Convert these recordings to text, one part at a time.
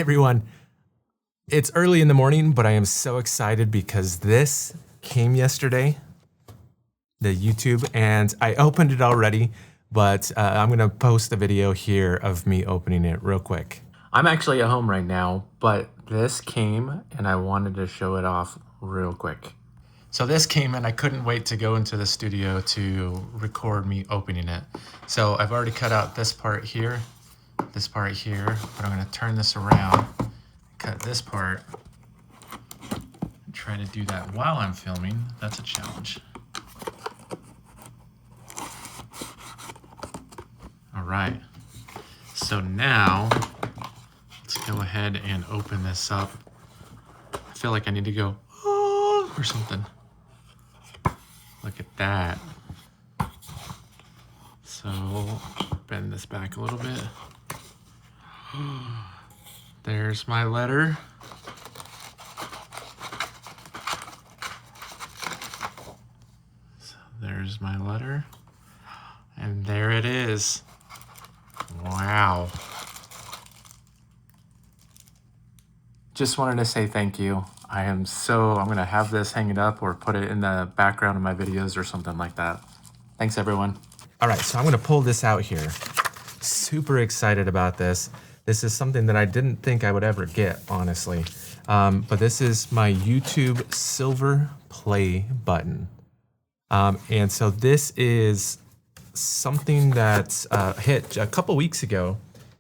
everyone. It's early in the morning, but I am so excited because this came yesterday, the YouTube, and I opened it already, but I'm gonna post the video here of me opening it real quick. I'm actually at home right now, but this came and I wanted to show it off real quick. So this came and I couldn't wait to go into the studio to record me opening it. So I've already cut out this part here, but I'm gonna turn this around, cut this part, and try to do that while I'm filming. That's a challenge. All right, so now let's go ahead and open this up. I feel like I need to go, oh, or something. Look at that. So bend this back a little bit. There's my letter. So there's my letter. And there it is. Wow. Just wanted to say thank you. I'm gonna have this hang it up or put it in the background of my videos or something like that. Thanks everyone. All right, so I'm gonna pull this out here. Super excited about this. This is something that I didn't think I would ever get, honestly. But this is my YouTube silver play button. And so this is something that hit a couple weeks ago.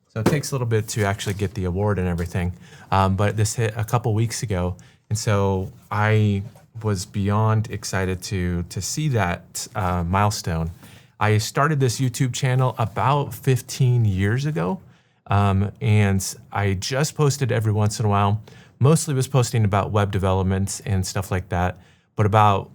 So it takes a little bit to actually get the award and everything. But this hit a couple weeks ago. And so I was beyond excited to see that milestone. I started this YouTube channel about 15 years ago. And I just posted every once in a while. Mostly was posting about web development and stuff like that. But about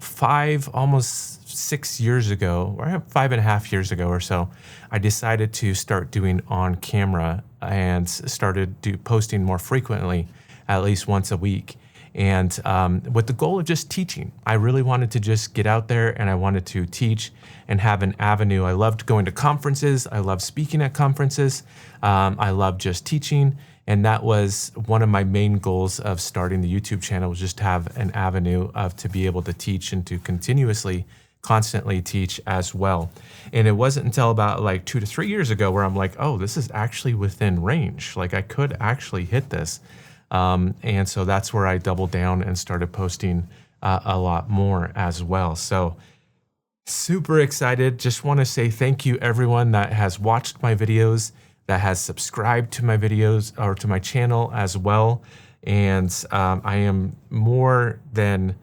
almost 6 years ago, or 5.5 years ago or so, I decided to start doing on camera and started posting more frequently, at least once a week. And with the goal of just teaching. I really wanted to just get out there and I wanted to teach and have an avenue. I loved going to conferences. I loved speaking at conferences. I loved just teaching. And that was one of my main goals of starting the YouTube channel, was just to have an avenue to be able to teach and to constantly teach as well. And it wasn't until about like 2 to 3 years ago where I'm like, oh, this is actually within range. Like I could actually hit this. And so that's where I doubled down and started posting a lot more as well. So super excited. Just want to say thank you everyone that has watched my videos, that has subscribed to my videos or to my channel as well. And I am more than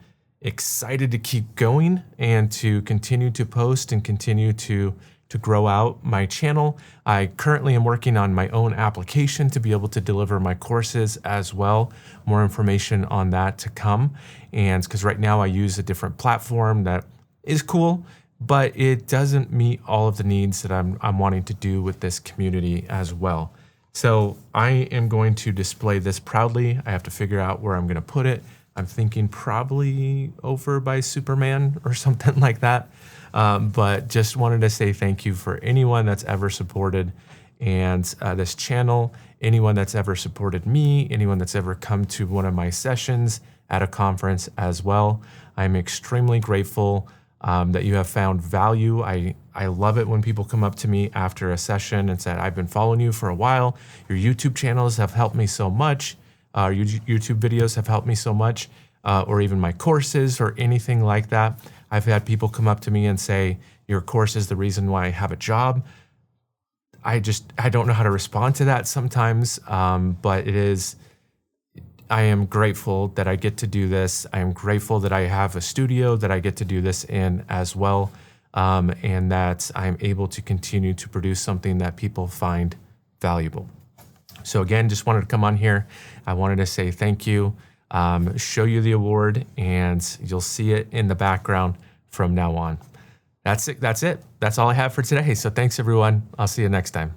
excited to keep going and to continue to post and continue to grow out my channel. I currently am working on my own application to be able to deliver my courses as well. More information on that to come. And because right now I use a different platform that is cool, but it doesn't meet all of the needs that I'm wanting to do with this community as well. So I am going to display this proudly. I have to figure out where I'm gonna put it. I'm thinking probably over by Superman or something like that. But just wanted to say thank you for anyone that's ever supported and this channel, anyone that's ever supported me, anyone that's ever come to one of my sessions at a conference as well. I'm extremely grateful that you have found value. I love it when people come up to me after a session and said, I've been following you for a while. Your YouTube channels have helped me so much. Your YouTube videos have helped me so much, or even my courses or anything like that. I've had people come up to me and say, your course is the reason why I have a job. I don't know how to respond to that sometimes, but I am grateful that I get to do this. I am grateful that I have a studio that I get to do this in as well, and that I'm able to continue to produce something that people find valuable. So again, just wanted to come on here. I wanted to say thank you, show you the award, and you'll see it in the background from now on. That's it. That's all I have for today. So thanks everyone. I'll see you next time.